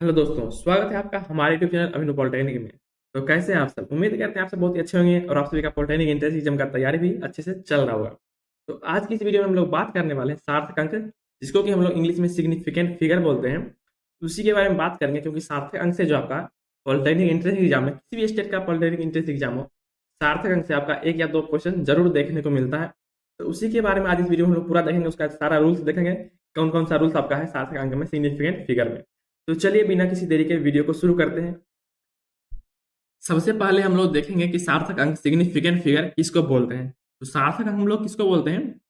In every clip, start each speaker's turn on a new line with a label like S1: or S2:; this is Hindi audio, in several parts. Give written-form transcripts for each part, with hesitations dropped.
S1: हेलो दोस्तों, स्वागत है आपका हमारे यूट्यूब चैनल अभिनव पॉलिटेक्निक में। तो कैसे हैं आप सब? उम्मीद करते हैं आप सब बहुत ही अच्छे होंगे और आप सभी का पॉलिटेक्निक एंट्रेंस एग्जाम का तैयारी भी अच्छे से चल रहा होगा। तो आज की इस वीडियो में हम लोग बात करने वाले हैं सार्थक अंक, जिसको कि हम लोग इंग्लिश में सिग्निफिकेंट फिगर बोलते हैं। उसी के बारे में बात करेंगे, क्योंकि सार्थक अंक से जो आपका पॉलिटेक्निक एंट्रेंस एग्जाम है, किसी भी स्टेट का पॉलिटेक्निक एंट्रेंस एग्जाम हो, सार्थक अंक से आपका एक या दो क्वेश्चन जरूर देखने को मिलता है। तो उसी के बारे में आज इस वीडियो में हम लोग पूरा देखेंगे, उसका सारा रूल्स देखेंगे, कौन कौन सा रूल्स आपका है सार्थक अंक में, सिग्निफिकेंट फिगर में। तो चलिए बिना किसी देरी के वीडियो को शुरू करते हैं। सबसे पहले हम लोग देखेंगे कि सार्थक अंक सिग्निफिकेंट फिगर किसको बोलते हैं। तो सार्थक अंक हम लोग किसको बोलते हैं?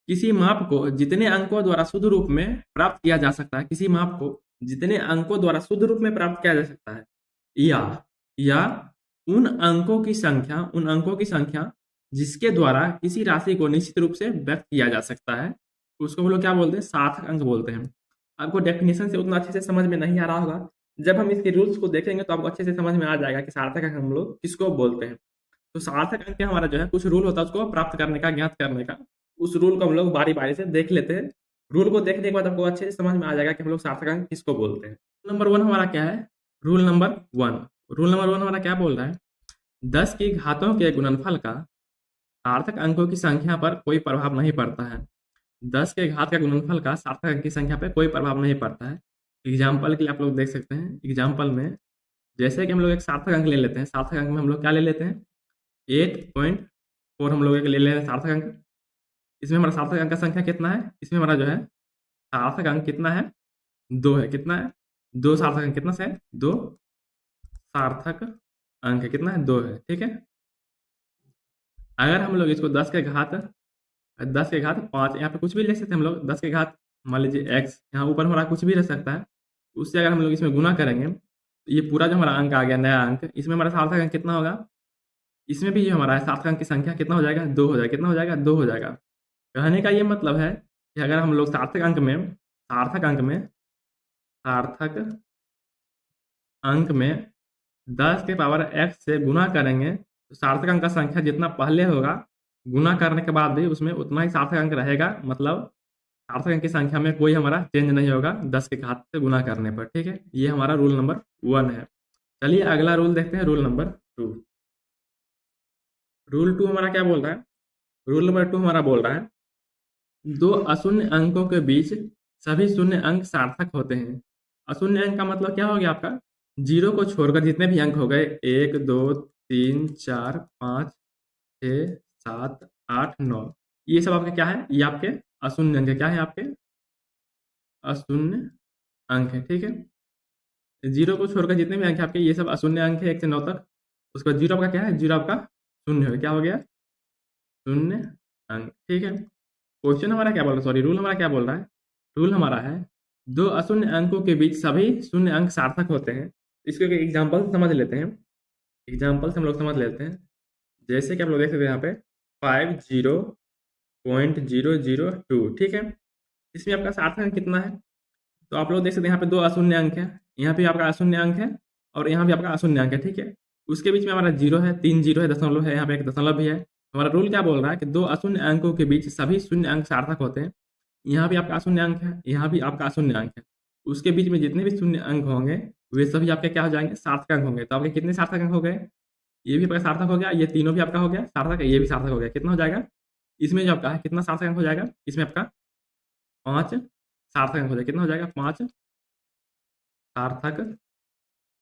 S1: किसी माप को जितने अंकों द्वारा शुद्ध रूप में प्राप्त किया जा सकता है, किसी माप को जितने अंकों द्वारा शुद्ध रूप में प्राप्त किया जा सकता है, या या उन अंकों की संख्या जिसके द्वारा किसी राशि को निश्चित रूप से व्यक्त किया जा सकता है, उसको हम लोग क्या बोलते हैं? सार्थक अंक बोलते हैं। आपको डेफिनेशन से उतना अच्छे से समझ में नहीं आ रहा होगा, जब हम इसके रूल्स को देखेंगे तो आपको अच्छे से समझ में आ जाएगा कि सार्थक अंक हम लोग किसको बोलते हैं। तो सार्थक अंक हमारा जो है कुछ रूल होता है उसको प्राप्त करने का, ज्ञात करने का। उस रूल को हम लोग बारी बारी से देख लेते हैं। रूल को देखने के बाद आपको अच्छे से समझ में आ जाएगा कि हम लोग सार्थक अंक किसको बोलते हैं। नंबर वन हमारा क्या है? Rule number one. Rule number one हमारा क्या बोल रहा है? 10 की घातों के गुणनफल का सार्थक अंकों की संख्या पर कोई प्रभाव नहीं पड़ता है। 10 के घात का गुणनफल का सार्थक अंक की संख्या पर कोई प्रभाव नहीं पड़ता है। एग्जाम्पल के लिए आप लोग देख सकते हैं। एग्जाम्पल में जैसे कि हम लोग एक सार्थक अंक ले लेते हैं। सार्थक अंक में हम लोग क्या ले लेते हैं? 8.4 हम लोग एक ले लेते हैं सार्थक अंक। इसमें हमारा सार्थक अंक का संख्या कितना है? इसमें हमारा जो है सार्थक अंक कितना है? 2 है। कितना है? 2 सार्थक अंक कितना से है? 2 सार्थक अंक कितना है? 2 है। ठीक है। अगर हम लोग इसको 10 के घात 5, यहाँ पे कुछ भी ले सकते हैं हम लोग। 10 के घात मान लीजिए x, यहाँ ऊपर हमारा कुछ भी रह सकता है। उससे अगर हम लोग इसमें गुना करेंगे तो ये पूरा जो हमारा अंक आ गया, नया अंक, इसमें हमारा सार्थक अंक कितना होगा? इसमें भी जो हमारा सार्थक अंक की संख्या कितना हो जाएगा? 2 हो जाएगा। कितना हो जाएगा? 2 हो जाएगा। कहने का ये मतलब है कि अगर हम लोग सार्थक अंक में 10 के पावर x से गुना करेंगे तो सार्थक अंक का संख्या जितना पहले होगा, गुना करने के बाद भी उसमें उतना ही सार्थक अंक रहेगा। मतलब सार्थक अंक की संख्या में कोई हमारा चेंज नहीं होगा 10 के घात से गुना करने पर। ठीक है, ये हमारा रूल नंबर 1 है। चलिए अगला रूल देखते हैं, रूल नंबर 2। रूल 2 हमारा क्या बोल रहा है? रूल नंबर 2 हमारा बोल रहा है, दो अशून्य अंकों के बीच सभी शून्य अंक सार्थक होते हैं। अशून्य अंक का मतलब क्या हो गया आपका? जीरो को छोड़कर जितने भी अंक हो गए, 1 2 3 4 5 6 7 8 9, ये सब आपके क्या है? ये आपके अशून्य अंक है। क्या है? आपके अशून्य अंक है। ठीक है। जीरो को छोड़कर जितने भी अंक है आपके, ये सब अशून्य अंक है 1 से 9 तक। उसका जीरो आपका क्या है? जीरो आपका शून्य है। क्या हो गया? शून्य अंक। ठीक है। क्वेश्चन हमारा क्या बोल रहा है? सॉरी, रूल हमारा क्या बोल रहा है? रूल हमारा है, दो अशून्य अंकों के बीच सभी शून्य अंक सार्थक होते हैं। इसको एक एग्जाम्पल समझ लेते हैं। एग्जाम्पल से हम लोग समझ लेते हैं। जैसे कि आप लोग देख सकते हैं यहाँ पे 50.002। ठीक है। इसमें आपका सार्थक अंक कितना है? तो आप लोग देख सकते हैं यहाँ पे दो अशून्य अंक है, यहाँ पे आपका अशून्य अंक है और यहाँ भी आपका अशून्य अंक है। ठीक है। उसके बीच में हमारा जीरो है, 3 जीरो है, दशमलव है, यहाँ पे एक दशमलव भी है। हमारा रूल क्या बोल रहा है कि दो अशून्य अंकों के बीच सभी शून्य अंक सार्थक होते हैं। यहाँ भी आपका शून्य अंक है, यहाँ भी आपका शून्य अंक है। उसके बीच में जितने भी शून्य अंक होंगे वे सभी आपके क्या हो जाएंगे? सार्थक अंक होंगे। तो आपके कितने सार्थक अंक हो गए? ये भी आपका सार्थक हो गया, ये तीनों भी आपका हो गया सार्थक है, ये भी सार्थक हो गया। कितना हो जाएगा? इसमें जो आपका है कितना सार्थक अंक हो जाएगा? इसमें आपका 5 सार्थक अंक हो जाएगा। कितना हो जाएगा? 5 सार्थक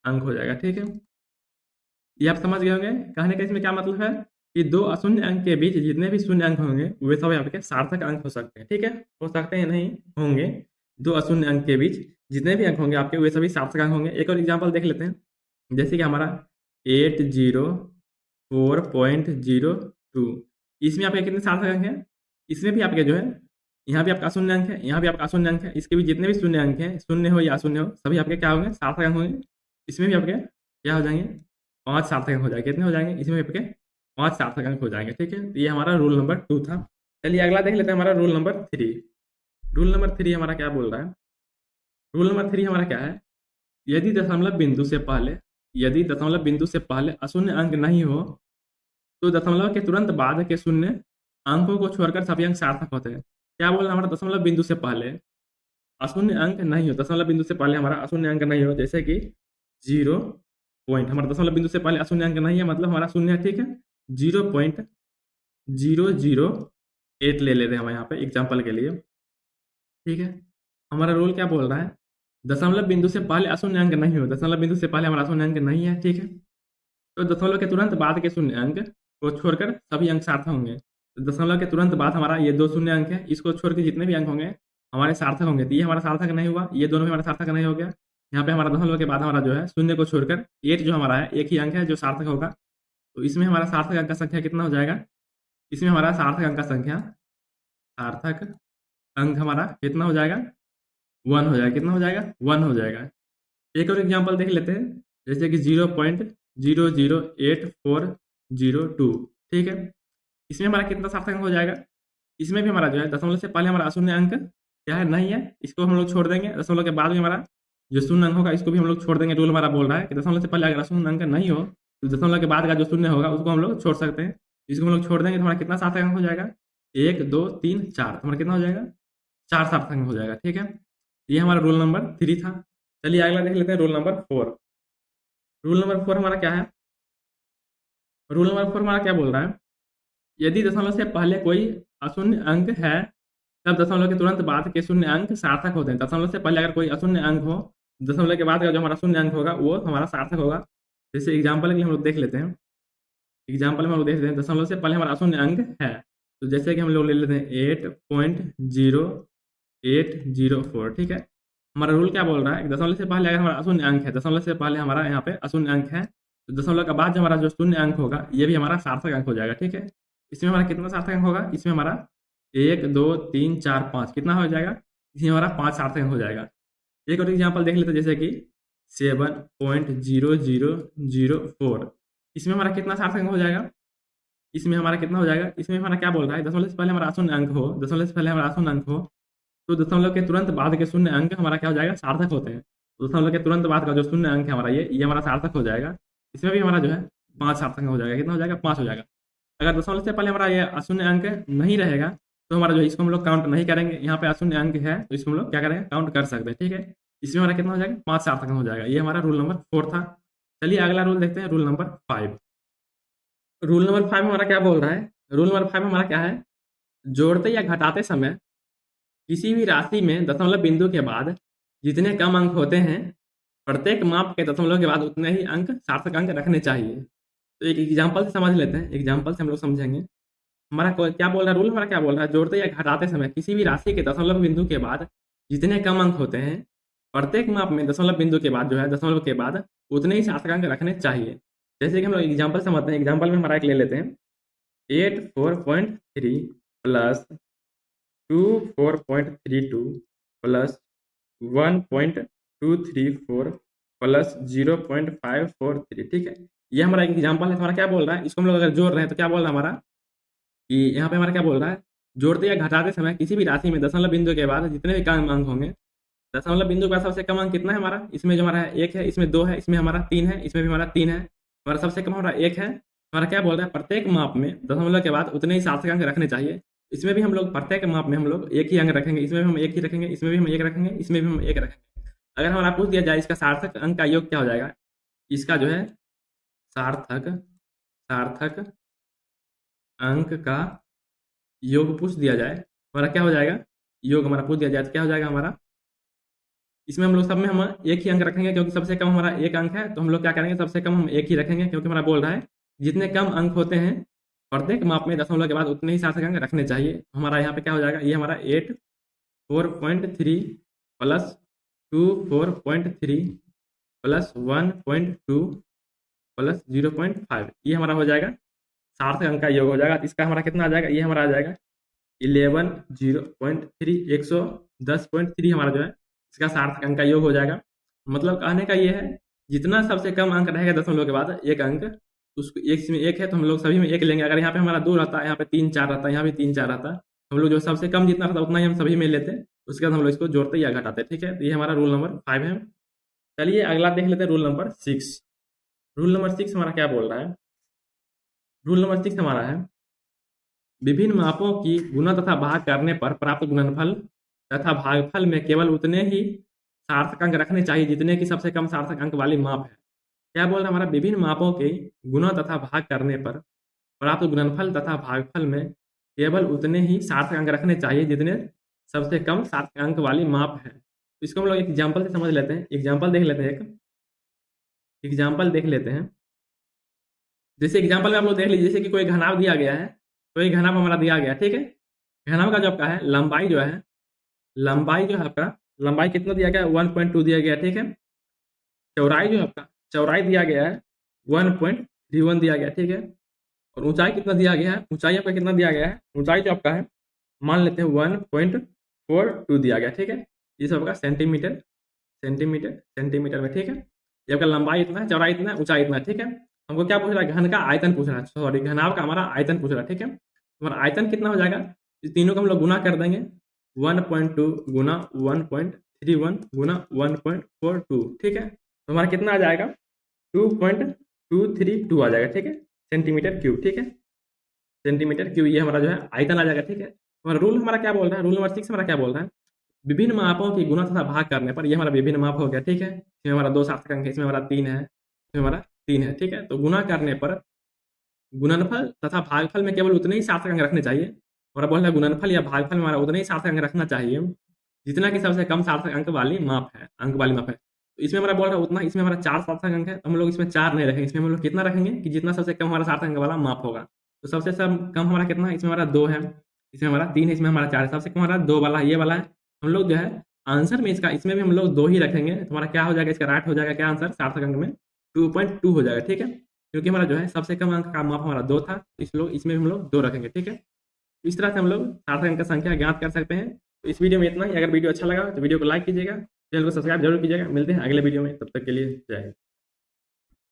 S1: अंक हो जाएगा। ठीक है। ये आप समझ गए होंगे। कहने का इसमें क्या मतलब है कि दो अशून्य अंक के बीच जितने भी शून्य अंक होंगे वे सब आपके सार्थक अंक हो सकते हैं। ठीक है। हो सकते हैं, नहीं होंगे। दो अशून्य अंक के बीच जितने भी अंक होंगे आपके वे सभी सार्थक अंक होंगे। एक और एग्जाम्पल देख लेते हैं। जैसे कि हमारा 804.02, इसमें आपके कितने सार्थक अंक हैं? इसमें भी आपके जो है, यहाँ भी आपका शून्य अंक है, यहाँ भी आपका शून्य अंक है। इसके भी जितने भी शून्य अंक हैं, शून्य हो या अशून्य हो, सभी आपके क्या होंगे? सार्थक अंक होंगे। इसमें भी आपके क्या हो जाएंगे? 5 सार्थक अंक हो जाएंगे। कितने हो जाएंगे? इसमें भी आपके 5 सार्थक अंक हो जाएंगे। ठीक है। तो ये हमारा रूल नंबर 2 था। चलिए अगला देख लेते हैं, हमारा रूल नंबर 3। रूल नंबर 3 हमारा क्या बोल रहा है? रूल नंबर 3 हमारा क्या है? यदि दशमलव बिंदु से पहले अशून्य अंक नहीं हो तो दशमलव के तुरंत बाद के शून्य अंकों को छोड़कर सभी अंक सार्थक होते हैं। क्या बोल रहा है हमारा? दशमलव बिंदु से पहले अशून्य अंक नहीं हो, दशमलव बिंदु से पहले हमारा अशून्य अंक नहीं हो, जैसे कि 0 पॉइंट, हमारा दशमलव बिंदु से पहले अशून्य अंक नहीं है, मतलब हमारा शून्य है, ठीक है। 0.008 ले लेते हैं हम यहाँ पे एग्जाम्पल के लिए, ठीक है। हमारा रूल क्या बोल रहा है, दशमलव बिंदु से पहले अशून्य अंक नहीं हो, दशमलव बिंदु से पहले हमारा शून्य अंक नहीं है, ठीक है। तो दशमलव के तुरंत बाद के शून्य अंक को छोड़कर सभी अंक सार्थक होंगे। तो दशमलव के तुरंत बाद हमारा ये 2 शून्य अंक है, इसको छोड़ के जितने भी अंक होंगे हमारे सार्थक होंगे। तो ये हमारा सार्थक नहीं हुआ, ये दोनों भी हमारा सार्थक नहीं हो गया। यहाँ पे हमारा दशमलव के बाद हमारा जो है शून्य को छोड़कर 8 जो हमारा है, एक ही अंक है जो सार्थक होगा। तो इसमें हमारा सार्थक अंक का संख्या कितना हो जाएगा, इसमें हमारा सार्थक अंक का संख्या, सार्थक अंक हमारा कितना हो जाएगा, 1 हो जाएगा। कितना हो जाएगा, 1 हो जाएगा। एक और एग्जाम्पल देख लेते हैं, जैसे कि 0.00840 ठीक है। इसमें हमारा कितना सार्थक अंक हो जाएगा, इसमें भी हमारा जो है दशमलव से पहले हमारा अशून्य अंक क्या है, नहीं है, इसको हम लोग छोड़ देंगे। दशमलव के बाद में हमारा जो शून्य अंक होगा इसको भी हम लोग छोड़ देंगे। रूल हमारा बोल रहा है कि दशमलव से पहले अगर अशून्य अंक नहीं हो तो दशमलव के बाद का जो शून्य होगा उसको हम लोग छोड़ सकते हैं। इसको हम लोग छोड़ देंगे तो हमारा कितना सार्थक अंक हो जाएगा, 1 2 3 4, हमारा कितना हो जाएगा, 4 सार्थक अंक हो जाएगा, ठीक है। ये हमारा रूल नंबर 3 था। चलिए अगला देख लेते हैं, रूल नंबर 4। रूल नंबर 4 हमारा क्या है, रूल नंबर 4 हमारा क्या बोल रहा है, यदि दशमलव से पहले कोई अशून्य अंक है तब दशमलव के तुरंत बाद के शून्य अंक सार्थक होते हैं। दशमलव से पहले अगर कोई अशून्य अंक हो, दशमलव के बाद का जो हमारा शून्य अंक होगा वो हमारा सार्थक होगा। जैसे एग्जाम्पल के लिए हम लोग देख लेते हैं, एग्जाम्पल में हम लोग देख लेते हैं, दशमलव से पहले हमारा अशून्य अंक है, तो जैसे कि हम लोग ले लेते हैं 8.0804, ठीक है। हमारा रूल क्या बोल रहा है, दशमलव से पहले अगर हमारा अशून्य अंक है, दशमलव से पहले हमारा यहाँ पे अशून्य अंक है, तो दशमलव के बाद जो हमारा जो शून्य अंक होगा ये भी हमारा सार्थक अंक हो जाएगा, ठीक है। इसमें हमारा कितना सार्थक अंक होगा, इसमें हमारा 1 2 3 4 5 कितना हो जाएगा, इसमें हमारा 5 सार्थक अंक हो जाएगा। एक और एग्जाम्पल देख लेते हैं, जैसे कि 7.0004, इसमें हमारा कितना सार्थक अंक हो जाएगा, इसमें हमारा कितना हो जाएगा, इसमें हमारा क्या बोल रहा है, दशमलव से पहले हमारा शून्य अंक हो, दशमलव से पहले हमारा शून्य अंक हो, तो दशमलव के तुरंत बाद के शून्य अंक हमारा क्या हो जाएगा, सार्थक होते हैं। तो दशमलव के तुरंत बाद का जो शून्य अंक है हमारा ये हमारा सार्थक हो जाएगा। इसमें भी हमारा जो है 5 सार्थक अंक हो जाएगा। कितना हो जाएगा, 5 हो जाएगा। अगर दशमलव से पहले हमारा ये अशून्य अंक नहीं रहेगा तो हमारा जो है इसको हम लोग काउंट नहीं करेंगे। यहाँ पे अशून्य अंक है तो इसको हम लोग क्या करेंगे, काउंट कर सकते हैं, ठीक है। इसमें हमारा कितना हो जाएगा, 5 सार्थक अंक हो जाएगा। ये हमारा रूल नंबर 4 था। चलिए अगला रूल देखते हैं, रूल नंबर 5। रूल नंबर 5 हमारा क्या बोल रहा है, रूल नंबर 5 हमारा क्या है, जोड़ते या घटाते समय किसी भी राशि में दशमलव बिंदु के बाद जितने कम अंक होते हैं, प्रत्येक माप के दशमलव के बाद उतने ही अंक सार्थक अंक रखने चाहिए। तो एक एग्जाम्पल से समझ लेते हैं, एग्जाम्पल से हम लोग समझेंगे। हमारा क्या बोल रहा है, रूल हमारा क्या बोल रहा है, जोड़ते या घटाते समय किसी भी राशि के दशमलव बिंदु के बाद जितने कम अंक होते हैं, प्रत्येक माप में दशमलव बिंदु के बाद जो है दशमलव के बाद उतने ही सार्थक अंक रखने चाहिए। जैसे कि हम लोग एग्जाम्पल समझते हैं, एग्जाम्पल में हमारा एक ले लेते हैं, 84.3 प्लस 24.32 प्लस 1.234 प्लस 0.543, ठीक है। ये हमारा एक एग्जाम्पल है। हमारा क्या बोल रहा है, इसको हम लोग अगर जोड़ रहे हैं तो क्या बोल रहा है हमारा, कि यहाँ पे हमारा क्या बोल रहा है, जोड़ते या घटाते समय किसी भी राशि में दशमलव बिंदु के बाद जितने भी कम अंक होंगे, दशमलव बिंदु का सबसे कम अंक कितना है हमारा, इसमें जो हमारा है 1 है, इसमें 2 है, इसमें हमारा 3 है, इसमें भी हमारा 3 है, हमारा सबसे कम हमारा 1 है। हमारा क्या बोल रहा है, प्रत्येक माप में दशमलव के बाद उतने ही सार्थक अंक रखने चाहिए। इसमें भी हम लोग प्रत्येक माप में हम लोग एक ही अंक रखेंगे, इसमें भी हम एक ही रखेंगे, इसमें भी हम एक रखेंगे, इसमें भी हम एक रखेंगे। अगर हमारा पूछ दिया जाए इसका सार्थक अंक का योग क्या हो जाएगा, इसका जो है सार्थक अंक का योग पूछ दिया जाए, हमारा क्या हो जाएगा, योग हमारा पूछ दिया जाए तो क्या हो जाएगा हमारा, इसमें हम लोग सब में हम एक ही अंक रखेंगे, क्योंकि सबसे कम हमारा एक अंक है, तो हम लोग क्या करेंगे, सबसे कम हम एक ही रखेंगे, क्योंकि हमारा बोल रहा है जितने कम अंक होते हैं प्रत्येक माप में दशमलव के बाद उतने ही सार्थक अंक रखने चाहिए। तो हमारा यहाँ पे क्या हो जाएगा, ये हमारा 84.3 प्लस 24.3 प्लस 1.2 प्लस 0.5, ये हमारा हो जाएगा सार्थक अंक का योग हो जाएगा। तो इसका हमारा कितना आ जाएगा, ये हमारा आ जाएगा 11.0.3 110.3 हमारा जो है इसका सार्थक अंक का योग हो जाएगा। मतलब कहने का ये है, जितना सबसे कम अंक रहेगा दशमलव के बाद एक अंक, उसको एक में एक है तो हम लोग सभी में एक लेंगे। अगर यहाँ पे हमारा 2 रहता है, यहाँ पे 3 4 रहता है, यहाँ भी 3 4 रहता है, हम लोग जो सबसे कम जितना रहता है उतना ही हम सभी में लेते, उसके बाद हम लोग इसको जोड़ते या घटाते, ठीक है। तो ये हमारा रूल नंबर 5 है। चलिए अगला देख लेते हैं, रूल नंबर 6। रूल नंबर 6 हमारा क्या बोल रहा है, रूल नंबर 6 हमारा है, विभिन्न मापों की गुणा तथा भाग करने पर प्राप्त गुणनफल तथा भागफल में केवल उतने ही सार्थक अंक रखने चाहिए जितने की सबसे कम सार्थक अंक वाली माप है। क्या बोल रहा है, हमारा विभिन्न मापों के गुणा तथा भाग करने पर प्राप्त गुणनफल तथा भागफल में केवल उतने ही सार्थक अंक रखने चाहिए जितने सबसे कम सार्थक अंक वाली माप है। तो इसको हम लोग एक एग्जाम्पल से समझ लेते हैं। एग्जाम्पल देख लेते हैं, एक एग्जाम्पल देख लेते हैं। जैसे एग्जाम्पल में आप लोग देख लीजिए, जैसे कि कोई घनाभ दिया गया है, कोई घनाभ हमारा दिया गया, ठीक है। घनाभ का जो आपका है लंबाई जो है, लंबाई जो है आपका, लंबाई कितना दिया गया है 1.2 दिया गया है, ठीक है। चौड़ाई जो है आपका, चौड़ाई दिया गया है 1.31 दिया गया है, ठीक है। और ऊंचाई कितना दिया गया है, ऊंचाई आपका कितना दिया गया है, ऊंचाई जो आपका है मान लेते हैं 1.42 दिया गया, ठीक है। ये सब आपका सेंटीमीटर सेंटीमीटर सेंटीमीटर में, ठीक है। ये आपका लंबाई इतना है, चौड़ाई इतना है, ऊंचाई इतना है, ठीक है। हमको क्या पूछ रहा है, घन का आयतन पूछ रहा है, सॉरी घनाभ का हमारा आयतन पूछ रहा है, ठीक है। हमारा आयतन कितना हो जाएगा, इस तीनों को हम लोग गुना कर देंगे, 1.2 गुना 1.31 गुना 1.42, ठीक है। तो हमारा कितना आ जाएगा 2.232 आ जाएगा, ठीक है, सेंटीमीटर क्यूब, ठीक है। सेंटीमीटर क्यूब ये हमारा जो है आयतन आ जाएगा, ठीक है। हमारा रूल हमारा क्या बोल रहा है, रूल नंबर 6 हमारा क्या बोल रहा है, विभिन्न मापों की गुणा तथा भाग करने पर, ये हमारा विभिन्न माप हो गया, ठीक है। इसमें हमारा 2 सार्थक अंक है, इसमें हमारा 3 है, इसमें हमारा 3 है, ठीक है। तो गुणा करने पर गुणनफल तथा भागफल में केवल उतने ही सार्थक अंक रखने चाहिए। हमारा बोल रहा है गुणनफल या भागफल में हमारा उतने ही सार्थक अंक रखना चाहिए जितना कि सबसे कम सार्थक अंक वाली माप है, अंक वाली माप है। तो इसमें हमारा बोल रहा है उतना, इसमें हमारा 4 सार्थक अंक है, तो हम लोग इसमें 4 नहीं रखेंगे, इसमें हम लोग कितना रखेंगे कि जितना सबसे कम हमारा सार्थक अंक वाला माप होगा। तो सबसे कम हमारा कितना है, इसमें हमारा 2 है, इसमें हमारा 3 है, इसमें हमारा 4 है, सबसे कम हमारा 2 वाला ये वाला है। हम लोग जो है आंसर में इसका, इसमें भी हम लोग 2 ही रखेंगे, तो हमारा क्या हो जाएगा, इसका राइट हो जाएगा क्या आंसर, सार्थक अंक में 2.2 हो जाएगा, ठीक है। क्योंकि हमारा जो है सबसे कम अंक का माप हमारा 2 था, इसमें भी हम लोग 2 रखेंगे, ठीक है। इस तरह से हम लोग सार्थक अंक का संख्या ज्ञात कर सकते हैं। तो इस वीडियो में इतना ही। अगर वीडियो अच्छा लगा तो वीडियो को लाइक कीजिएगा, चैनल को सब्सक्राइब जरूर कीजिएगा। मिलते हैं अगले वीडियो में, तब तक के लिए जय हिंद।